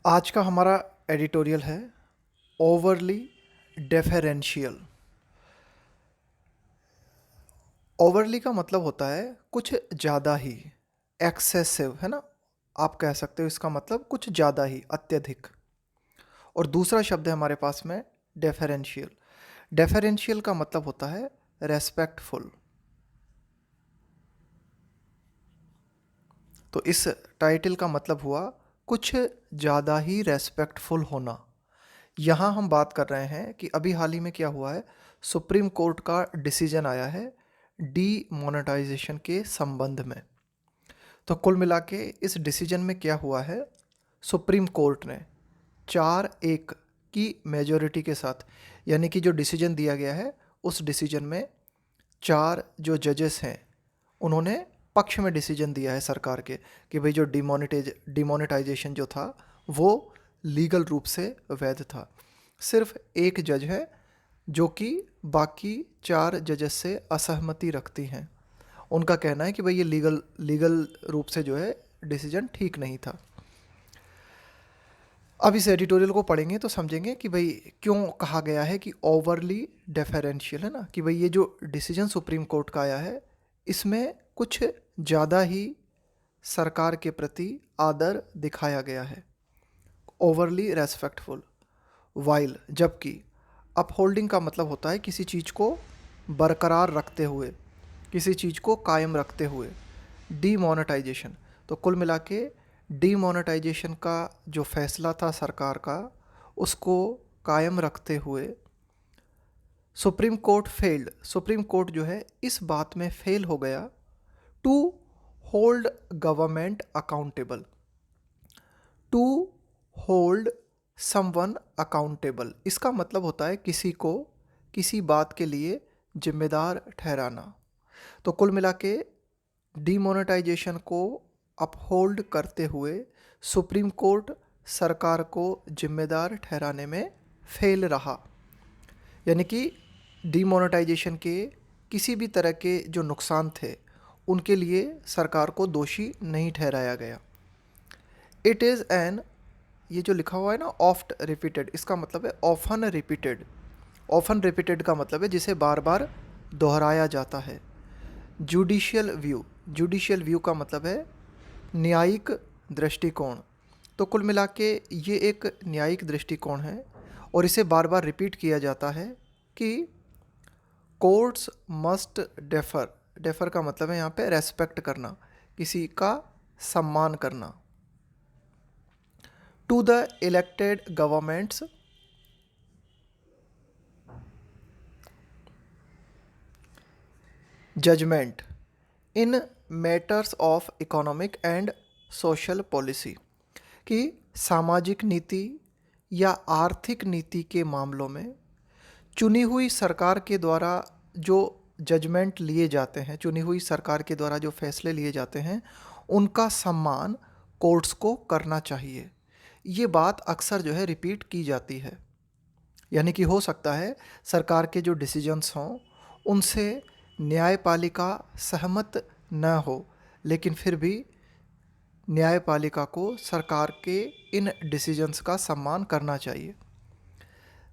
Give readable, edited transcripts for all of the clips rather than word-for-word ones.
आज का हमारा एडिटोरियल है ओवरली डेफरेंशियल। ओवरली का मतलब होता है कुछ ज़्यादा ही, एक्सेसिव, है ना। आप कह सकते हो इसका मतलब कुछ ज़्यादा ही, अत्यधिक। और दूसरा शब्द है हमारे पास में डेफरेंशियल। डेफरेंशियल का मतलब होता है रेस्पेक्टफुल। तो इस टाइटल का मतलब हुआ कुछ ज़्यादा ही रेस्पेक्टफुल होना। यहाँ हम बात कर रहे हैं कि अभी हाल ही में क्या हुआ है, सुप्रीम कोर्ट का डिसीजन आया है डीमोनेटाइजेशन के संबंध में। तो कुल मिला के इस डिसीजन में क्या हुआ है, सुप्रीम कोर्ट ने 4-1 की मेजॉरिटी के साथ, यानी कि जो डिसीजन दिया गया है उस डिसीजन में 4 जो जजेस हैं उन्होंने पक्ष में डिसीजन दिया है सरकार के कि भाई जो डिमोनेटाइजेशन जो था वो लीगल रूप से वैध था। सिर्फ एक जज है जो कि बाकी 4 जजेस से असहमति रखती हैं। उनका कहना है कि भाई ये लीगल रूप से जो है डिसीजन ठीक नहीं था। अब इस एडिटोरियल को पढ़ेंगे तो समझेंगे कि भाई क्यों कहा गया है कि ओवरली डेफरेंशियल, है ना, कि भाई ये जो डिसीजन सुप्रीम कोर्ट का आया है इसमें कुछ ज़्यादा ही सरकार के प्रति आदर दिखाया गया है। ओवरली रेस्पेक्टफुल, वाइल, जबकि अपहोल्डिंग का मतलब होता है किसी चीज़ को बरकरार रखते हुए, किसी चीज़ को कायम रखते हुए। डीमोनेटाइजेशन, तो कुल मिला के डीमोनेटाइजेशन का जो फैसला था सरकार का उसको कायम रखते हुए Supreme Court failed, Supreme Court जो है इस बात में फेल हो गया to hold government accountable, to hold someone accountable. इसका मतलब होता है किसी को किसी बात के लिए जिम्मेदार ठहराना। तो कुल मिला के डीमोनेटाइजेशन को अपहोल्ड करते हुए सुप्रीम कोर्ट सरकार को जिम्मेदार ठहराने में फेल रहा, यानी कि डीमोनेटाइजेशन के किसी भी तरह के जो नुकसान थे उनके लिए सरकार को दोषी नहीं ठहराया गया। इट इज़ एन, ये जो लिखा हुआ है ना ऑफ्ट रिपीटेड, इसका मतलब है ऑफन रिपीटेड। ऑफन रिपीटेड का मतलब है जिसे बार बार दोहराया जाता है। जुडिशियल व्यू, जुडिशियल व्यू का मतलब है न्यायिक दृष्टिकोण। तो कुल मिला के ये एक न्यायिक दृष्टिकोण है और इसे बार बार रिपीट किया जाता है कि कोर्ट्स मस्ट डेफर, डेफर का मतलब है यहाँ पे रेस्पेक्ट करना, किसी का सम्मान करना, to the elected government's judgement in matters of economic and social policy, कि सामाजिक नीति या आर्थिक नीति के मामलों में चुनी हुई सरकार के द्वारा जो जजमेंट लिए जाते हैं, चुनी हुई सरकार के द्वारा जो फैसले लिए जाते हैं उनका सम्मान कोर्ट्स को करना चाहिए। ये बात अक्सर जो है रिपीट की जाती है, यानी कि हो सकता है सरकार के जो डिसीजंस हों उनसे न्यायपालिका सहमत न हो, लेकिन फिर भी न्यायपालिका को सरकार के इन डिसीजंस का सम्मान करना चाहिए।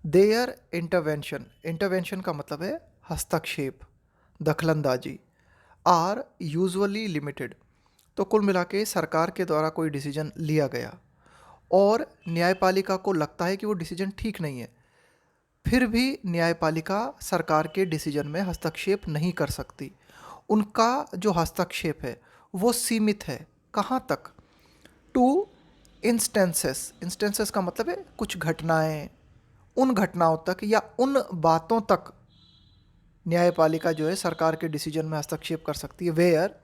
देयर इंटरवेंशन, इंटरवेंशन का मतलब है हस्तक्षेप, दखलंदाजी, आर यूजुअली लिमिटेड। तो कुल मिला के सरकार के द्वारा कोई डिसीजन लिया गया और न्यायपालिका को लगता है कि वो डिसीजन ठीक नहीं है, फिर भी न्यायपालिका सरकार के डिसीजन में हस्तक्षेप नहीं कर सकती। उनका जो हस्तक्षेप है वो सीमित है, कहाँ तक, टू इंस्टेंसेस, इंस्टेंसेस का मतलब है कुछ घटनाएं, उन घटनाओं तक या उन बातों तक न्यायपालिका जो है सरकार के डिसीजन में हस्तक्षेप कर सकती है। वेयर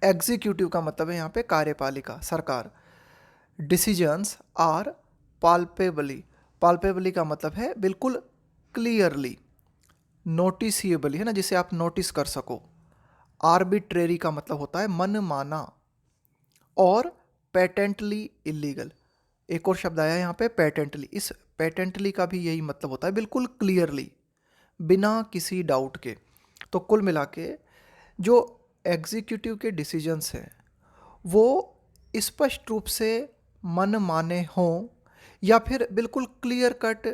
एग्जीक्यूटिव का मतलब है यहाँ पे कार्यपालिका, सरकार, डिसीजंस आर पाल्पेबली, पाल्पेबली का मतलब है बिल्कुल क्लियरली, नोटिसिएबली, है ना, जिसे आप नोटिस कर सको। आर्बिट्रेरी का मतलब होता है मन माना, और पेटेंटली इलीगल, एक और शब्द आया है यहाँ पे पेटेंटली। इस पेटेंटली का भी यही मतलब होता है बिल्कुल क्लियरली, बिना किसी डाउट के। तो कुल मिला के जो एग्जीक्यूटिव के डिसीजंस हैं वो स्पष्ट रूप से मन माने हों या फिर बिल्कुल क्लियर कट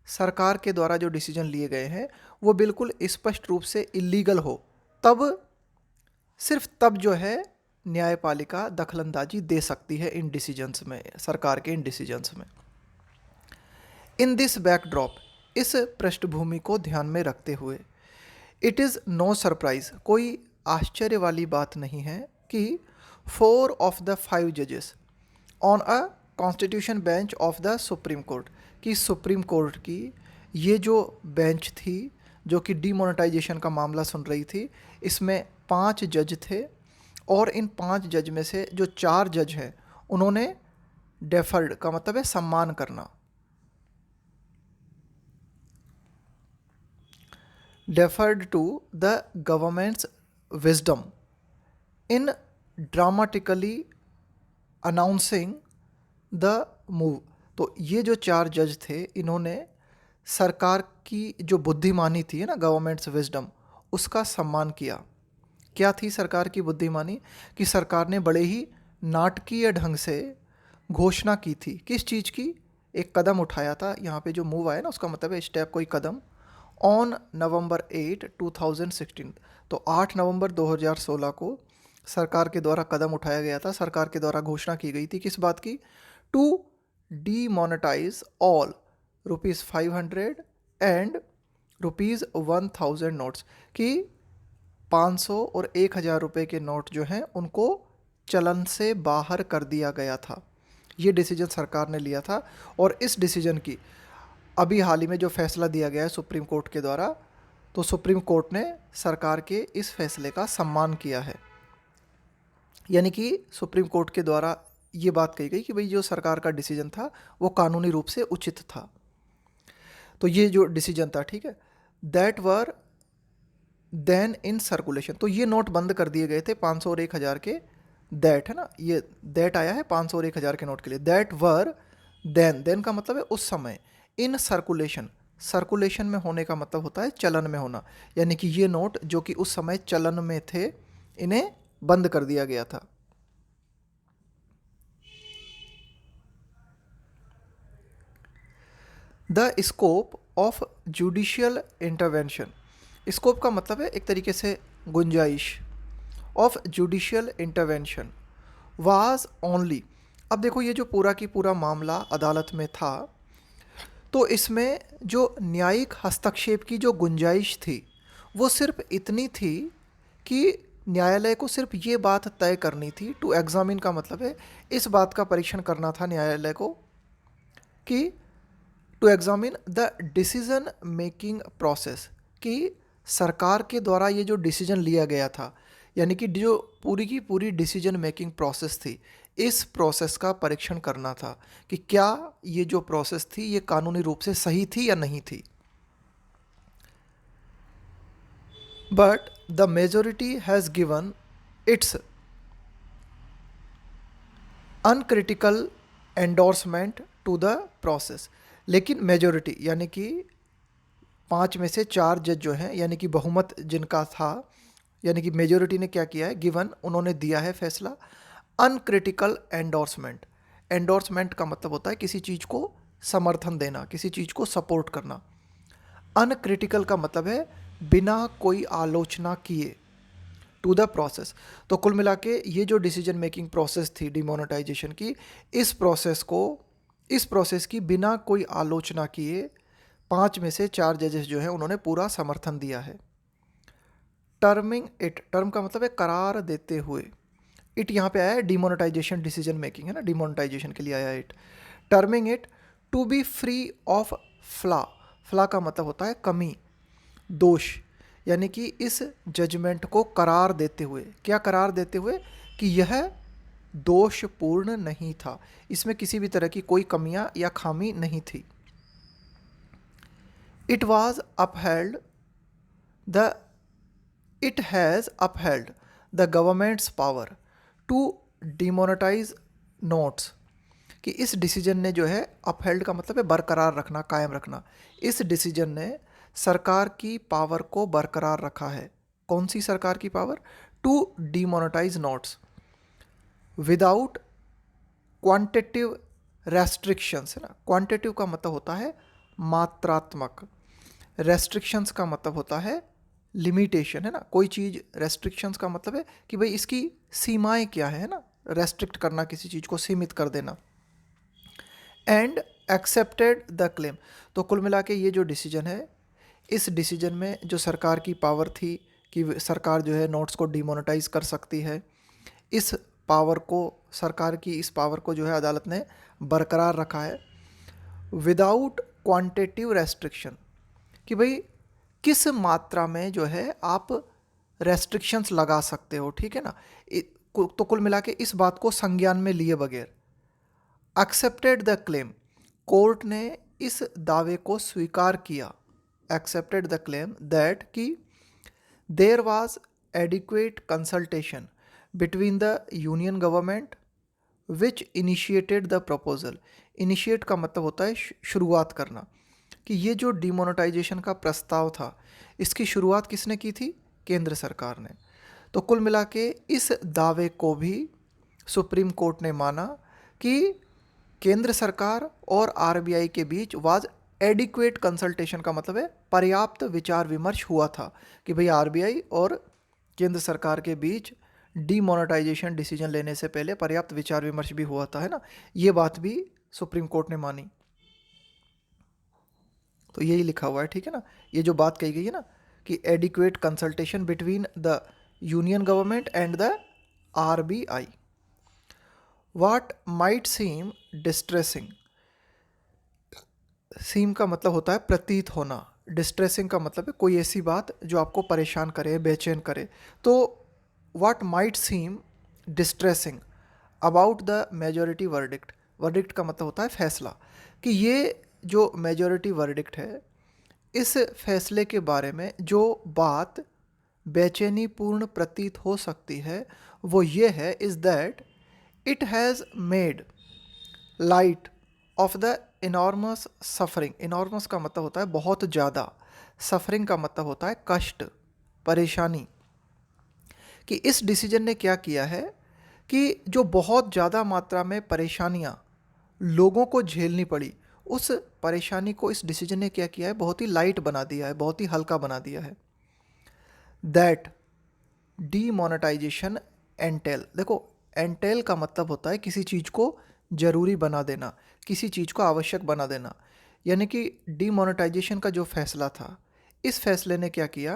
सरकार के द्वारा जो डिसीजन लिए गए हैं वो बिल्कुल स्पष्ट रूप से इलीगल हो, तब सिर्फ तब जो है न्यायपालिका दखलंदाजी दे सकती है इन डिसीजंस में, सरकार के इन डिसीजंस में। इन दिस बैकड्रॉप, इस पृष्ठभूमि को ध्यान में रखते हुए, इट इज़ नो सरप्राइज, कोई आश्चर्य वाली बात नहीं है कि 4 ऑफ द 5 जजेस on a constitution bench of the supreme court, कि सुप्रीम कोर्ट की ये जो बेंच थी जो कि डीमोनेटाइजेशन का मामला सुन रही थी, इसमें 5 जज थे और इन 5 जज में से जो 4 जज हैं उन्होंने डेफर्ड का मतलब है सम्मान करना, deferred to the government's wisdom in dramatically announcing the move। तो ये जो 4 जज थे इन्होंने सरकार की जो बुद्धिमानी थी ना, गवर्नमेंट्स विजडम, उसका सम्मान किया। क्या थी सरकार की बुद्धिमानी? कि सरकार ने बड़े ही नाटकीय ढंग से घोषणा की थी। किस चीज़ की? एक कदम उठाया था। यहाँ पे जो मूव आया ना उसका मतलब है स्टेप, कोई कदम। ऑन नवंबर 8, 2016, तो 8 नवंबर 2016 को सरकार के द्वारा कदम उठाया गया था। सरकार के द्वारा घोषणा की गई थी किस बात की? To demonetise all ₹500 and ₹1000 notes, कि 500 और 1000 रुपये के नोट जो हैं उनको चलन से बाहर कर दिया गया था। ये डिसीजन सरकार ने लिया था और इस डिसीजन की अभी हाल ही में जो फैसला दिया गया है सुप्रीम कोर्ट के द्वारा, तो सुप्रीम कोर्ट ने सरकार के इस फैसले का सम्मान किया है। यानी कि सुप्रीम कोर्ट के द्वारा ये बात कही गई कि भाई जो सरकार का डिसीजन था वो कानूनी रूप से उचित था। तो ये जो डिसीजन था, ठीक है, that were then in circulation, तो ये नोट बंद कर दिए गए थे 500 और 1000 के। दैट है ना, ये दैट आया है 500 और 1000 के नोट के लिए। दैट वर देन का मतलब है उस समय। इन सर्कुलेशन, सर्कुलेशन में होने का मतलब होता है चलन में होना, यानी कि ये नोट जो कि उस समय चलन में थे इन्हें बंद कर दिया गया था। The scope of judicial intervention, scope का मतलब है एक तरीके से गुंजाइश, of judicial intervention was only. अब देखो ये जो पूरा की पूरा मामला अदालत में था, तो इसमें जो न्यायिक हस्तक्षेप की जो गुंजाइश थी वो सिर्फ इतनी थी कि न्यायालय को सिर्फ ये बात तय करनी थी, टू एग्जामिन का मतलब है इस बात का परीक्षण करना था न्यायालय को कि to examine the decision making process, कि सरकार के द्वारा ये जो डिसीजन लिया गया था, यानी कि जो पूरी की पूरी डिसीजन मेकिंग प्रोसेस थी, इस प्रोसेस का परीक्षण करना था कि क्या ये जो प्रोसेस थी ये कानूनी रूप से सही थी या नहीं थी। But the majority has given its uncritical endorsement to the process, लेकिन मेजोरिटी यानी कि 5 में से 4 जज जो हैं, यानी कि बहुमत जिनका था, यानी कि मेजोरिटी ने क्या किया है, गिवन, उन्होंने दिया है फैसला अनक्रिटिकल एंडोर्समेंट। एंडोर्समेंट का मतलब होता है किसी चीज़ को समर्थन देना, किसी चीज़ को सपोर्ट करना। अनक्रिटिकल का मतलब है बिना कोई आलोचना किए, टू द प्रोसेस। तो कुल मिला के ये जो डिसीजन मेकिंग प्रोसेस थी डिमोनेटाइजेशन की, इस प्रोसेस की बिना कोई आलोचना किए 5 में से 4 जजेस जो हैं उन्होंने पूरा समर्थन दिया है। टर्मिंग इट, टर्म का मतलब है करार देते हुए, इट यहाँ पे आया है डिमोनेटाइजेशन डिसीजन मेकिंग है ना, डिमोनेटाइजेशन के लिए आया है it. Terming it to be free of flaw, flaw का मतलब होता है कमी, दोष, यानी कि इस जजमेंट को करार देते हुए, क्या करार देते हुए, कि यह दोषपूर्ण नहीं था, इसमें किसी भी तरह की कोई कमियां या खामी नहीं थी। It was upheld the it has upheld the government's power to demonetise notes, कि इस डिसीजन ने जो है, अपहेल्ड का मतलब है बरकरार रखना, कायम रखना, इस डिसीजन ने सरकार की पावर को बरकरार रखा है। कौन सी सरकार की power? To demonetise notes without quantitative restrictions, है ना। क्वांटिटिव का मतलब होता है मात्रात्मक, रेस्ट्रिक्शंस का मतलब होता है लिमिटेशन, है ना। कोई चीज़, रेस्ट्रिक्शंस का मतलब है कि भाई इसकी सीमाएं क्या है ना, रेस्ट्रिक्ट करना, किसी चीज़ को सीमित कर देना। एंड एक्सेप्टेड द क्लेम, तो कुल मिला के ये जो डिसीजन है, इस डिसीजन में जो सरकार की पावर थी कि सरकार जो है नोट्स को डिमोनेटाइज कर सकती है, इस पावर को, सरकार की इस पावर को जो है अदालत ने बरकरार रखा है विदाउट क्वांटिटिव रेस्ट्रिक्शन, कि भाई किस मात्रा में जो है आप रेस्ट्रिक्शंस लगा सकते हो, ठीक है ना। तो कुल मिला के इस बात को संज्ञान में लिए बगैर एक्सेप्टेड द क्लेम, कोर्ट ने इस दावे को स्वीकार किया, एक्सेप्टेड द क्लेम दैट कि there was adequate consultation between the union government which initiated the proposal. Initiate का मतलब होता है शुरुआत करना, कि ये जो डिमोनेटाइजेशन का प्रस्ताव था, इसकी शुरुआत किसने की थी? केंद्र सरकार ने। तो कुल मिला के इस दावे को भी सुप्रीम कोर्ट ने माना कि केंद्र सरकार और आरबीआई के बीच वाज एडिक्वेट कंसल्टेशन, का मतलब है पर्याप्त विचार विमर्श हुआ था, कि भाई आरबीआई और केंद्र सरकार के बीच डीमोनेटाइजेशन डिसीजन लेने से पहले पर्याप्त विचार विमर्श भी हुआ था, है ना। ये बात भी सुप्रीम कोर्ट ने मानी। तो यही लिखा हुआ है, ठीक है ना। ये जो बात कही गई है ना कि adequate consultation between the union government and the RBI. What might seem distressing, seem का मतलब होता है प्रतीत होना, डिस्ट्रेसिंग का मतलब है कोई ऐसी बात जो आपको परेशान करे, बेचैन करे। तो what might seem distressing about the majority verdict, verdict का मतलब होता है फैसला, कि ये जो मेजॉरिटी वर्डिक्ट है, इस फैसले के बारे में जो बात बेचैनी पूर्ण प्रतीत हो सकती है वो ये है, is that it has made light of the enormous suffering. Enormous का मतलब होता है बहुत ज़्यादा, सफरिंग का मतलब होता है कष्ट, परेशानी, कि इस डिसीजन ने क्या किया है कि जो बहुत ज़्यादा मात्रा में परेशानियाँ लोगों को झेलनी पड़ी, उस परेशानी को इस डिसीजन ने क्या किया है, बहुत ही लाइट बना दिया है, बहुत ही हल्का बना दिया है। दैट डीमोनेटाइजेशन एंटेल, देखो एंटेल का मतलब होता है किसी चीज़ को ज़रूरी बना देना, किसी चीज़ को आवश्यक बना देना, यानी कि डीमोनेटाइजेशन का जो फैसला था, इस फैसले ने क्या किया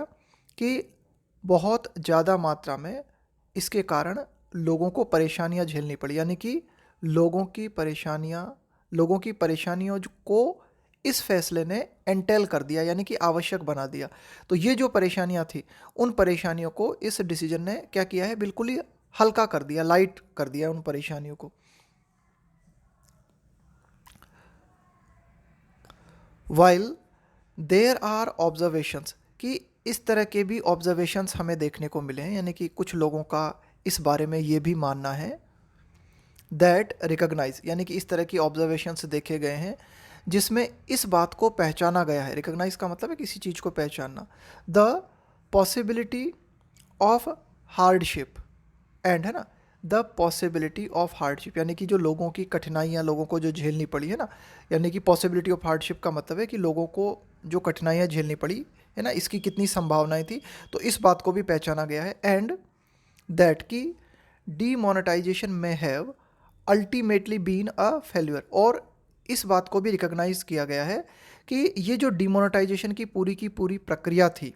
कि बहुत ज़्यादा मात्रा में इसके कारण लोगों को परेशानियां झेलनी पड़ी, यानी कि लोगों की परेशानियों को इस फैसले ने एंटेल कर दिया, यानी कि आवश्यक बना दिया। तो ये जो परेशानियां थी, उन परेशानियों को इस डिसीजन ने क्या किया है, बिल्कुल ही हल्का कर दिया, लाइट कर दिया उन परेशानियों को। वाइल देयर आर ऑब्जर्वेशंस, कि इस तरह के भी ऑब्जर्वेशंस हमें देखने को मिले हैं, यानी कि कुछ लोगों का इस बारे में ये भी मानना है दैट रिकॉग्नाइज, यानी कि इस तरह की ऑब्जर्वेशंस देखे गए हैं जिसमें इस बात को पहचाना गया है, रिकॉग्नाइज का मतलब है किसी चीज़ को पहचानना, the possibility of hardship and, है ना, द पॉसिबिलिटी ऑफ हार्डशिप, यानी कि जो लोगों की कठिनाइयाँ लोगों को जो झेलनी पड़ी है ना, यानी कि पॉसिबिलिटी ऑफ हार्डशिप का मतलब है कि लोगों को जो कठिनाइयाँ झेलनी पड़ी है ना, इसकी कितनी संभावनाएं थी, तो इस बात को भी पहचाना गया है। एंड दैट की डीमोनेटाइजेशन में have ultimately been a failure, और इस बात को भी रिकॉग्नाइज किया गया है कि ये जो डिमोनेटाइजेशन की पूरी प्रक्रिया थी,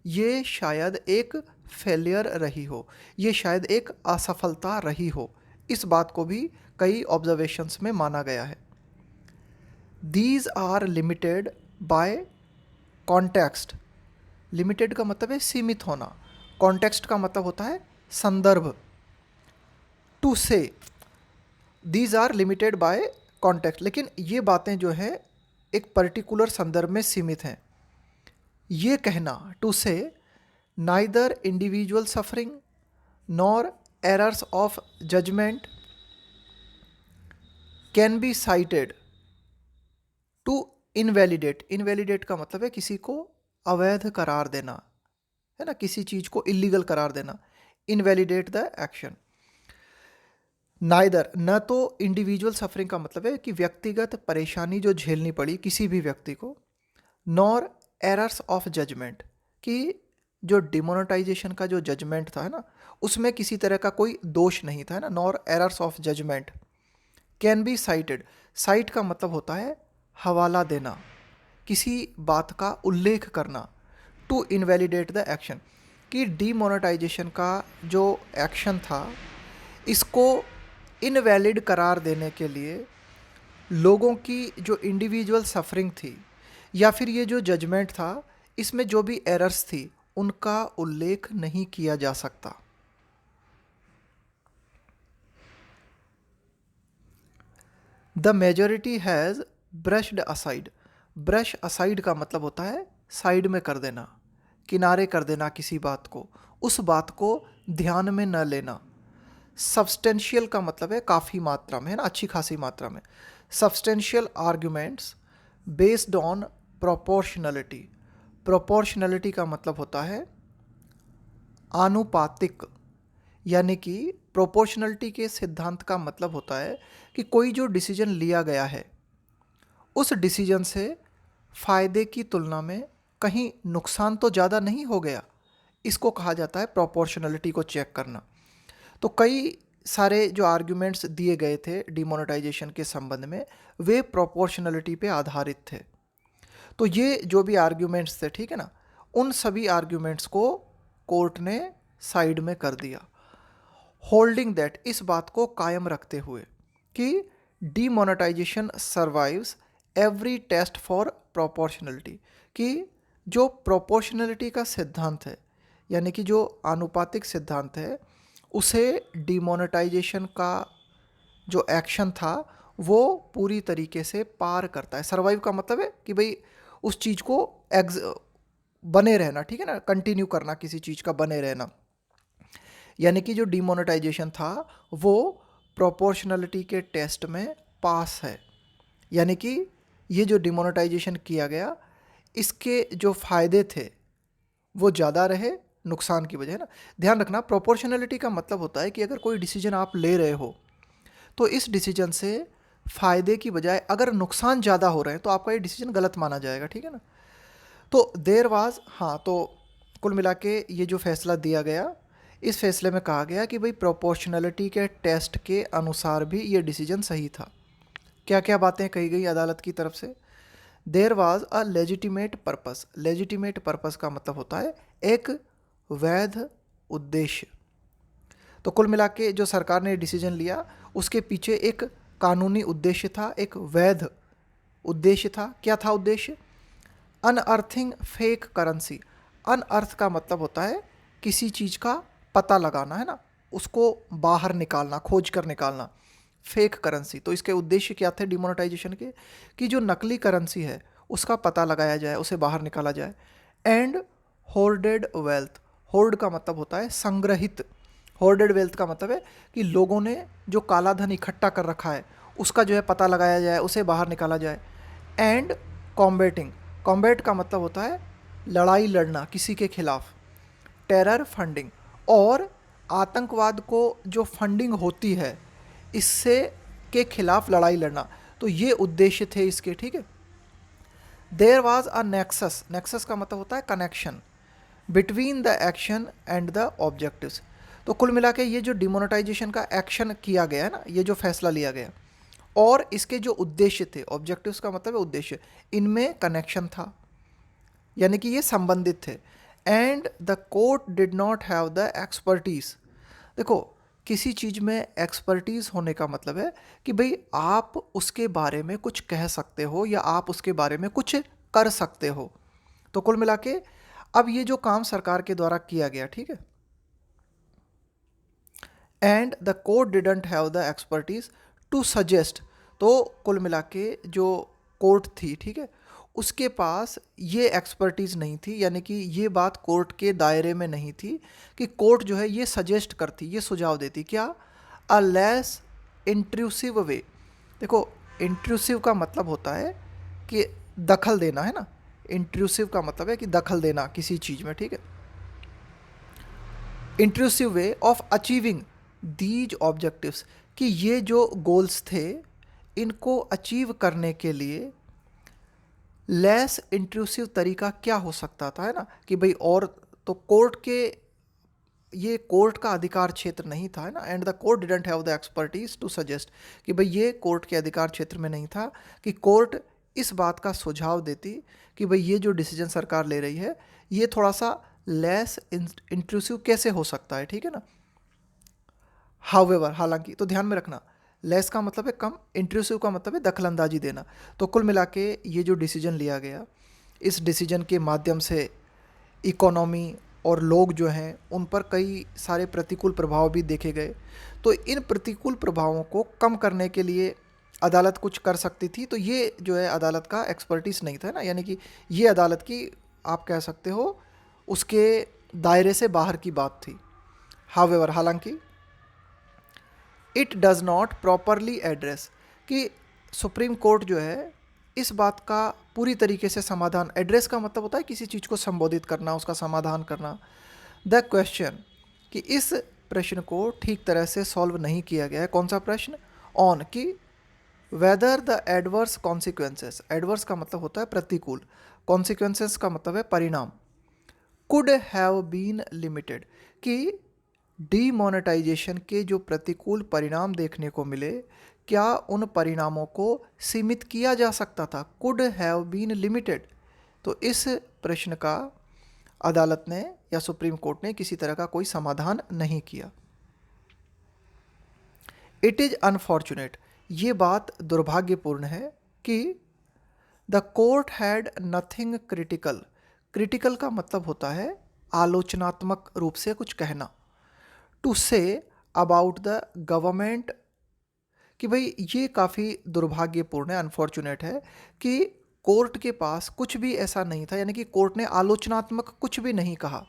ये शायद एक फेलियर रही हो, ये शायद एक असफलता रही हो, इस बात को भी कई ऑब्जर्वेशंस में माना गया है। These are limited by context, limited का मतलब है सीमित होना, कॉन्टेक्स्ट का मतलब होता है संदर्भ, to say these are limited by context, लेकिन ये बातें जो है एक पर्टिकुलर संदर्भ में सीमित हैं। ये कहना, to say neither individual suffering nor errors of judgment can be cited to invalidate, invalidate का मतलब है किसी को अवैध करार देना, है ना, किसी चीज़ को इलीगल करार देना, इनवैलिडेट द एक्शन। नाइदर, न तो इंडिविजुअल सफरिंग का मतलब है कि व्यक्तिगत परेशानी जो झेलनी पड़ी किसी भी व्यक्ति को, नॉर एरर्स ऑफ जजमेंट, कि जो डिमोनेटाइजेशन का जो जजमेंट था है ना, उसमें किसी तरह का कोई दोष नहीं था है ना, nor errors of judgment can be cited. Cite का मतलब होता है हवाला देना, किसी बात का उल्लेख करना, टू इनवैलिडेट द एक्शन, कि डीमोनेटाइजेशन का जो एक्शन था इसको इनवैलिड करार देने के लिए लोगों की जो इंडिविजुअल सफरिंग थी या फिर ये जो जजमेंट था इसमें जो भी एरर्स थी उनका उल्लेख नहीं किया जा सकता। The majority has brushed aside. Brush aside का मतलब होता है साइड में कर देना, किनारे कर देना किसी बात को, उस बात को ध्यान में न लेना। सब्सटेंशियल का मतलब है काफ़ी मात्रा में है ना, अच्छी खासी मात्रा में। Substantial arguments based on proportionality. Proportionality का मतलब होता है आनुपातिक, यानी कि प्रोपोर्शनलिटी के सिद्धांत का मतलब होता है कि कोई जो डिसीजन लिया गया है उस डिसीजन से फ़ायदे की तुलना में कहीं नुकसान तो ज़्यादा नहीं हो गया, इसको कहा जाता है प्रोपोर्शनलिटी को चेक करना। तो कई सारे जो आर्ग्यूमेंट्स दिए गए थे डिमोनेटाइजेशन के संबंध में वे प्रोपोर्शनलिटी पे आधारित थे। तो ये जो भी आर्ग्यूमेंट्स थे ठीक है ना, उन सभी आर्ग्यूमेंट्स को कोर्ट ने साइड में कर दिया, होल्डिंग दैट, इस बात को कायम रखते हुए कि demonetisation survives every test for proportionality, कि जो प्रोपोर्शनलिटी का सिद्धांत है यानी कि जो आनुपातिक सिद्धांत है उसे डीमोनेटाइजेशन का जो एक्शन था वो पूरी तरीके से पार करता है। सर्वाइव का मतलब है कि भाई उस चीज़ को बने रहना, ठीक है ना, कंटिन्यू करना किसी चीज़ का बने रहना। यानी कि जो डीमोनेटाइजेशन था वो प्रोपोर्शनलिटी के टेस्ट में पास है, यानी कि ये जो डिमोनेटाइजेशन किया गया इसके जो फ़ायदे थे वो ज़्यादा रहे नुकसान की वजह, है ना। ध्यान रखना, प्रोपोर्शनलिटी का मतलब होता है कि अगर कोई डिसीजन आप ले रहे हो तो इस डिसीजन से फ़ायदे की बजाय अगर नुकसान ज़्यादा हो रहे हैं तो आपका ये डिसीजन गलत माना जाएगा, ठीक है ना। तो देर वाज, हाँ, तो कुल मिला के ये जो फैसला दिया गया इस फैसले में कहा गया कि भाई प्रोपोर्शनलिटी के टेस्ट के अनुसार भी ये डिसीजन सही था। क्या क्या बातें कही गई अदालत की तरफ से? There was a legitimate purpose. Legitimate purpose का मतलब होता है एक वैध उद्देश्य। तो कुल मिला के जो सरकार ने डिसीजन लिया उसके पीछे एक कानूनी उद्देश्य था, एक वैध उद्देश्य था। क्या था उद्देश्य? अनअर्थिंग फेक करेंसी। अनअर्थ का मतलब होता है किसी चीज़ का पता लगाना, है ना, उसको बाहर निकालना, खोज कर निकालना, फेक करेंसी। तो इसके उद्देश्य क्या थे डिमोनेटाइजेशन के? कि जो नकली करेंसी है उसका पता लगाया जाए, उसे बाहर निकाला जाए। And hoarded wealth. होर्ड का मतलब होता है संग्रहित। होर्डेड वेल्थ का मतलब है कि लोगों ने जो काला धन इकट्ठा कर रखा है उसका जो है पता लगाया जाए, उसे बाहर निकाला जाए। And combating. कॉम्बैट का मतलब होता है लड़ाई लड़ना किसी के खिलाफ। टेरर फंडिंग, और आतंकवाद को जो फंडिंग होती है इससे के खिलाफ लड़ाई लड़ना। तो ये उद्देश्य थे इसके, ठीक है। There was a nexus. Nexus का मतलब होता है connection between the action and the objectives. तो कुल मिला के ये जो डिमोनेटाइजेशन का एक्शन किया गया है ना, ये जो फैसला लिया गया और इसके जो उद्देश्य थे, ऑब्जेक्टिव्स का मतलब है उद्देश्य, इनमें कनेक्शन था, यानी कि ये संबंधित थे। And the court did not have the expertise. देखो, किसी चीज़ में एक्सपर्टीज़ होने का मतलब है कि भाई आप उसके बारे में कुछ कह सकते हो या आप उसके बारे में कुछ कर सकते हो। तो कुल मिला के अब ये जो काम सरकार के द्वारा किया गया, ठीक है, and the court didn't have the expertise to suggest. तो कुल मिला के जो कोर्ट थी, ठीक है, उसके पास ये एक्सपर्टीज़ नहीं थी, यानी कि ये बात कोर्ट के दायरे में नहीं थी कि कोर्ट जो है ये सजेस्ट करती, ये सुझाव देती क्या, अ लेस इंट्रूसिव वे। देखो, इंट्रूसिव का मतलब होता है कि दखल देना, है ना। इंट्रूसिव का मतलब है कि दखल देना किसी चीज़ में, ठीक है। Intrusive way of achieving these objectives, कि ये जो गोल्स थे इनको अचीव करने के लिए लेस इंट्रूसिव तरीका क्या हो सकता था, है ना, कि भाई और तो ये कोर्ट का अधिकार क्षेत्र नहीं था, है ना, and the court didn't have the expertise to suggest, कि भाई ये कोर्ट के अधिकार क्षेत्र में नहीं था कि कोर्ट इस बात का सुझाव देती कि भाई ये जो डिसीजन सरकार ले रही है ये थोड़ा सा लेस इंट्रूसिव कैसे हो सकता है, ठीक है ना। हाउएवर, हालांकि, तो ध्यान में रखना, लेस का मतलब है कम, इंट्रूसिव का मतलब है दखलंदाजी देना। तो कुल मिला के ये जो डिसीजन लिया गया, इस डिसीजन के माध्यम से इकोनॉमी और लोग जो हैं उन पर कई सारे प्रतिकूल प्रभाव भी देखे गए। तो इन प्रतिकूल प्रभावों को कम करने के लिए अदालत कुछ कर सकती थी, तो ये जो है अदालत का एक्सपर्टीज नहीं था ना, यानी कि ये अदालत की, आप कह सकते हो, उसके दायरे से बाहर की बात थी। हाउएवर, हालांकि, it does not properly address, कि सुप्रीम कोर्ट जो है इस बात का पूरी तरीके से समाधान, एड्रेस का मतलब होता है किसी चीज़ को संबोधित करना, उसका समाधान करना, द क्वेश्चन, कि इस प्रश्न को ठीक तरह से सॉल्व नहीं किया गया है। कौन सा प्रश्न? ऑन, कि whether the adverse consequences, adverse का मतलब होता है प्रतिकूल, कॉन्सिक्वेंसेस का मतलब है परिणाम, कुड हैव बीन लिमिटेड, कि डीमोनेटाइजेशन के जो प्रतिकूल परिणाम देखने को मिले क्या उन परिणामों को सीमित किया जा सकता था, कुड हैव बीन लिमिटेड। तो इस प्रश्न का अदालत ने या सुप्रीम कोर्ट ने किसी तरह का कोई समाधान नहीं किया। इट इज़ अनफॉर्चुनेट, ये बात दुर्भाग्यपूर्ण है कि the court had nothing critical, critical का मतलब होता है आलोचनात्मक रूप से कुछ कहना, to say about the government, कि भाई ये काफ़ी दुर्भाग्यपूर्ण है, अनफॉर्चुनेट है कि कोर्ट के पास कुछ भी ऐसा नहीं था, यानी कि कोर्ट ने आलोचनात्मक कुछ भी नहीं कहा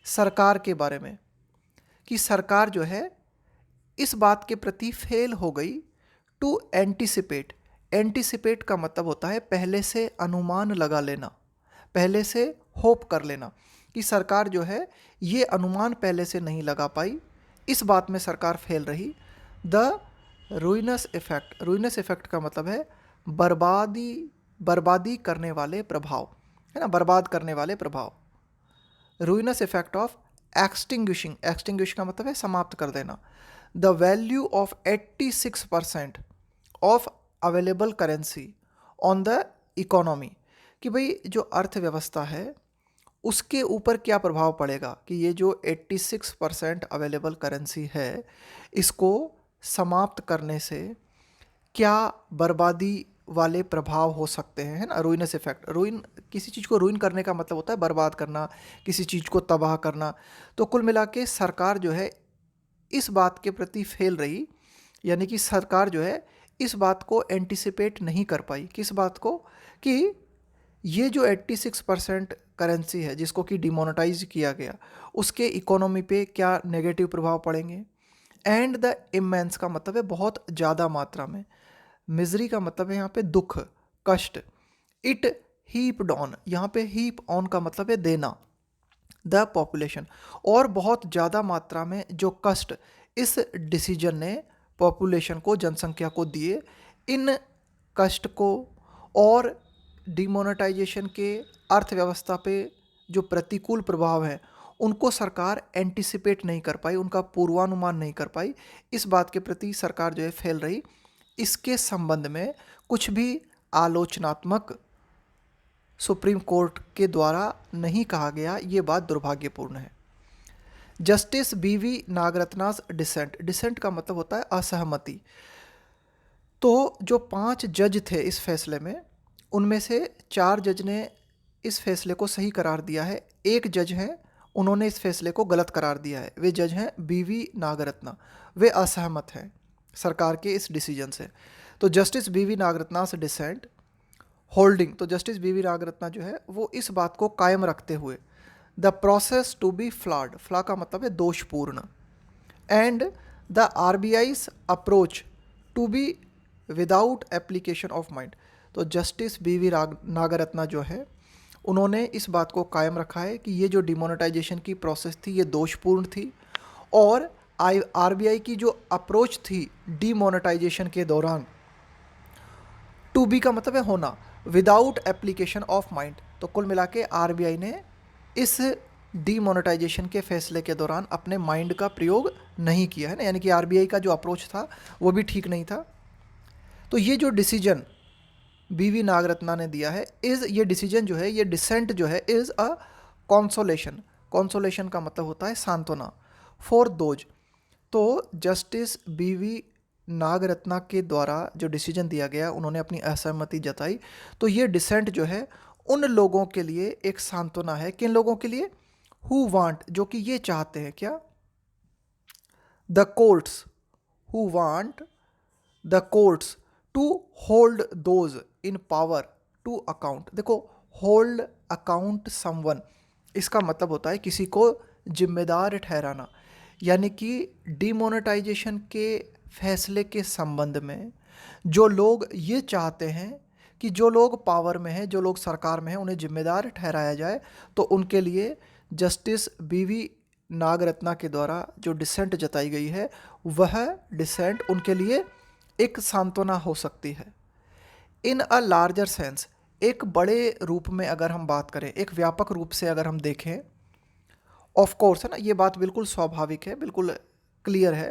सरकार के बारे में, कि सरकार जो है इस बात के प्रति फेल हो गई टू एंटिसिपेट, एंटिसिपेट का मतलब होता है पहले से अनुमान लगा लेना, पहले से होप कर लेना, कि सरकार जो है ये अनुमान पहले से नहीं लगा पाई, इस बात में सरकार फेल रही। द रुइनस इफेक्ट, रुइनस इफेक्ट का मतलब है बर्बादी करने वाले प्रभाव, है ना, बर्बाद करने वाले प्रभाव। रुइनस इफेक्ट ऑफ एक्सटिंग्विशिंग, एक्सटिंग्विश का मतलब है समाप्त कर देना। The value of 86% of available currency on the economy, कि भाई जो अर्थव्यवस्था है उसके ऊपर क्या प्रभाव पड़ेगा, कि ये जो 86% अवेलेबल करेंसी है इसको समाप्त करने से क्या बर्बादी वाले प्रभाव हो सकते हैं, है ना, रुइनस इफेक्ट। रुइन, किसी चीज़ को रुइन करने का मतलब होता है बर्बाद करना, किसी चीज़ को तबाह करना। तो कुल मिला के सरकार जो है इस बात के प्रति फेल रही, यानी कि सरकार जो है इस बात को एंटिसिपेट नहीं कर पाई, किस बात को, कि ये जो 86% करेंसी है जिसको कि डिमोनेटाइज किया गया उसके इकोनॉमी पे क्या नेगेटिव प्रभाव पड़ेंगे। एंड द इमेंस का मतलब है बहुत ज़्यादा मात्रा में, मिजरी का मतलब है यहाँ पे दुख, कष्ट। इट हीप्ड ऑन, यहाँ पे हीप ऑन का मतलब है देना, द पॉपुलेशन, और बहुत ज़्यादा मात्रा में जो कष्ट इस डिसीजन ने पॉपुलेशन को, जनसंख्या को दिए, इन कष्ट को और डिमोनेटाइजेशन के अर्थव्यवस्था पे जो प्रतिकूल प्रभाव हैं उनको सरकार एंटिसिपेट नहीं कर पाई, उनका पूर्वानुमान नहीं कर पाई, इस बात के प्रति सरकार जो है फेल रही। इसके संबंध में कुछ भी आलोचनात्मक सुप्रीम कोर्ट के द्वारा नहीं कहा गया, ये बात दुर्भाग्यपूर्ण है। जस्टिस बीवी नागरत्नास डिसेंट, डिसेंट का मतलब होता है असहमति। तो जो 5 जज थे इस फैसले में, उनमें से 4 जज ने इस फैसले को सही करार दिया है, एक जज हैं उन्होंने इस फैसले को गलत करार दिया है। वे जज हैं बीवी नागरत्ना, वे असहमत हैं सरकार के इस डिसीजन से। तो जस्टिस बीवी नागरत्ना से डिसेंट होल्डिंग, तो जस्टिस बीवी नागरत्ना जो है वो इस बात को कायम रखते हुए, the process to be flawed, flaw का मतलब है दोषपूर्ण, and the RBI's approach to be without application of mind. तो जस्टिस बीवी नागरत्ना जो है उन्होंने इस बात को कायम रखा है कि ये जो डिमोनेटाइजेशन की प्रोसेस थी ये दोषपूर्ण थी, और आरबीआई की जो अप्रोच थी डीमोनेटाइजेशन के दौरान, टू बी का मतलब है होना, विदाउट एप्लीकेशन ऑफ माइंड। तो कुल मिला के आरबीआई ने इस डीमोनेटाइजेशन के फैसले के दौरान अपने माइंड का प्रयोग नहीं किया है ना, यानी कि आरबीआई का जो अप्रोच था वो भी ठीक नहीं था। तो ये जो डिसीजन बीवी नागरत्ना ने दिया है, ये डिसीजन जो है, ये डिसेंट जो है, इज़ अ कॉन्सोलेशन। कॉन्सोलेशन का मतलब होता है सांत्वना, फॉर दोज। तो जस्टिस बीवी नागरत्ना के द्वारा जो डिसीजन दिया गया, उन्होंने अपनी असहमति जताई, तो ये डिसेंट जो है उन लोगों के लिए एक सांत्वना है। किन लोगों के लिए? हु वांट, जो कि ये चाहते हैं क्या? The courts, who want the courts to hold those in power to account. देखो, होल्ड अकाउंट समवन, इसका मतलब होता है किसी को जिम्मेदार ठहराना। यानी कि डिमोनेटाइजेशन के फैसले के संबंध में जो लोग ये चाहते हैं कि जो लोग पावर में हैं, जो लोग सरकार में हैं, उन्हें जिम्मेदार ठहराया जाए, तो उनके लिए जस्टिस बीवी नागरत्ना के द्वारा जो डिसेंट जताई गई है, वह डिसेंट उनके लिए एक सांत्वना हो सकती है। इन अ लार्जर सेंस, एक बड़े रूप में अगर हम बात करें, एक व्यापक रूप से अगर हम देखें, ऑफ कोर्स, है ना, ये बात बिल्कुल स्वाभाविक है, बिल्कुल क्लियर है।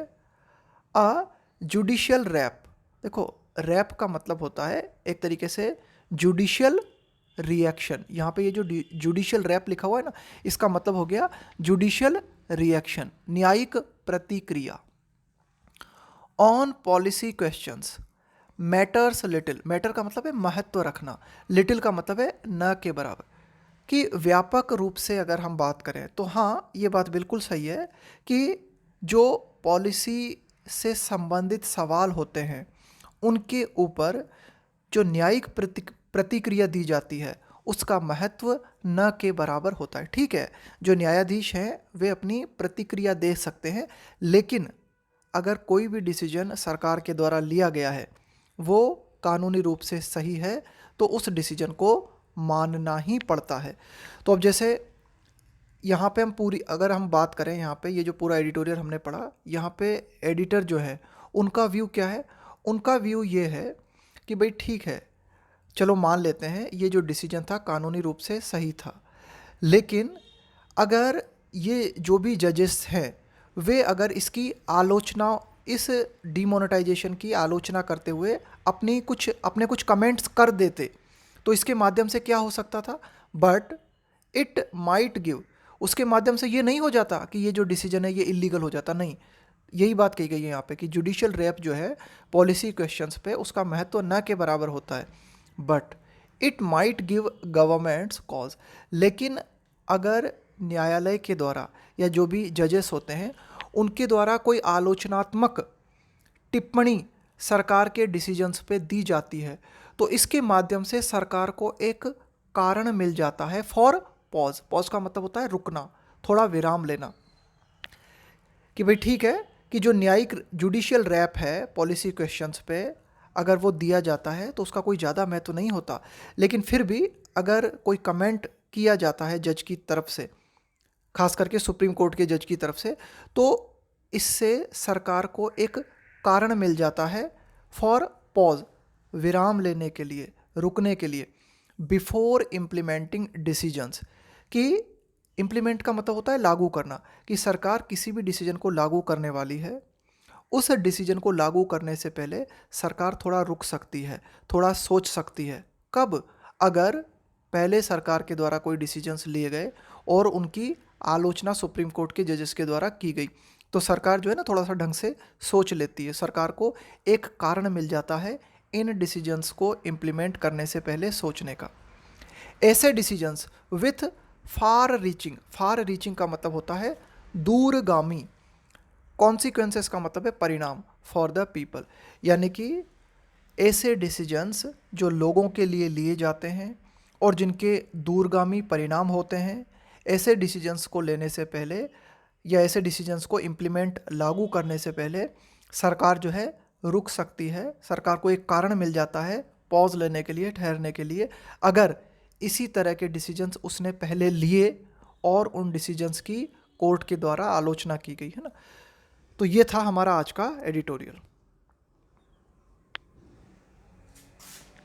अ जुडिशियल रैप, देखो रैप का मतलब होता है एक तरीके से जुडिशियल रिएक्शन। यहाँ पे ये जो जुडिशियल रैप लिखा हुआ है ना, इसका मतलब हो गया जुडिशियल रिएक्शन, न्यायिक प्रतिक्रिया। On policy questions matters little, matter का मतलब है महत्व रखना, लिटिल का मतलब है न के बराबर। कि व्यापक रूप से अगर हम बात करें तो हाँ, ये बात बिल्कुल सही है कि जो पॉलिसी से संबंधित सवाल होते हैं, उनके ऊपर जो न्यायिक प्रतिक्रिया दी जाती है, उसका महत्व न के बराबर होता है। ठीक है, जो न्यायाधीश हैं वे अपनी प्रतिक्रिया दे सकते हैं, लेकिन अगर कोई भी डिसीजन सरकार के द्वारा लिया गया है वो कानूनी रूप से सही है, तो उस डिसीजन को मानना ही पड़ता है। तो अब जैसे यहाँ पे हम पूरी अगर हम बात करें, यहाँ पे ये जो पूरा एडिटोरियल हमने पढ़ा, यहाँ पे एडिटर जो है उनका व्यू क्या है? उनका व्यू ये है कि भाई ठीक है, चलो मान लेते हैं ये जो डिसीजन था कानूनी रूप से सही था, लेकिन अगर ये जो भी जजेस हैं वे अगर इसकी आलोचना, इस डिमोनेटाइजेशन की आलोचना करते हुए अपने कुछ कमेंट्स कर देते, तो इसके माध्यम से क्या हो सकता था? बट इट माइट गिव, उसके माध्यम से ये नहीं हो जाता कि ये जो डिसीजन है ये इलीगल हो जाता, नहीं। यही बात कही गई है यहाँ पे कि जुडिशियल रैप जो है पॉलिसी क्वेश्चंस पे, उसका महत्व न के बराबर होता है, but it might give governments cause. लेकिन अगर न्यायालय के द्वारा या जो भी जजेस होते हैं उनके द्वारा कोई आलोचनात्मक टिप्पणी सरकार के डिसीजंस पे दी जाती है, तो इसके माध्यम से सरकार को एक कारण मिल जाता है फॉर पॉज। पॉज का मतलब होता है रुकना, थोड़ा विराम लेना, कि भाई ठीक है कि जो न्यायिक जुडिशियल रैप है पॉलिसी क्वेश्चंस पे, अगर वो दिया जाता है तो उसका कोई ज़्यादा महत्व नहीं होता, लेकिन फिर भी अगर कोई कमेंट किया जाता है जज की तरफ से, खास करके सुप्रीम कोर्ट के जज की तरफ से, तो इससे सरकार को एक कारण मिल जाता है फॉर पॉज, विराम लेने के लिए, रुकने के लिए, बिफोर इम्प्लीमेंटिंग डिसीजंस। कि इम्प्लीमेंट का मतलब होता है लागू करना, कि सरकार किसी भी डिसीजन को लागू करने वाली है, उस डिसीजन को लागू करने से पहले सरकार थोड़ा रुक सकती है, थोड़ा सोच सकती है। कब? अगर पहले सरकार के द्वारा कोई डिसीजंस लिए गए और उनकी आलोचना सुप्रीम कोर्ट के जजेस के द्वारा की गई, तो सरकार जो है ना थोड़ा सा ढंग से सोच लेती है, सरकार को एक कारण मिल जाता है इन डिसीजंस को इम्प्लीमेंट करने से पहले सोचने का। ऐसे डिसीजंस विथ फार रीचिंग का मतलब होता है दूरगामी, कॉन्सिक्वेंसेस का मतलब है परिणाम, फॉर द पीपल, यानी कि ऐसे डिसीजंस जो लोगों के लिए लिए जाते हैं और जिनके दूरगामी परिणाम होते हैं, ऐसे डिसीजंस को लेने से पहले या ऐसे डिसीजंस को इम्प्लीमेंट लागू करने से पहले सरकार जो है रुक सकती है, सरकार को एक कारण मिल जाता है पॉज लेने के लिए, ठहरने के लिए, अगर इसी तरह के डिसीजंस उसने पहले लिए और उन डिसीजंस की कोर्ट के द्वारा आलोचना की गई है ना। तो ये था हमारा आज का एडिटोरियल।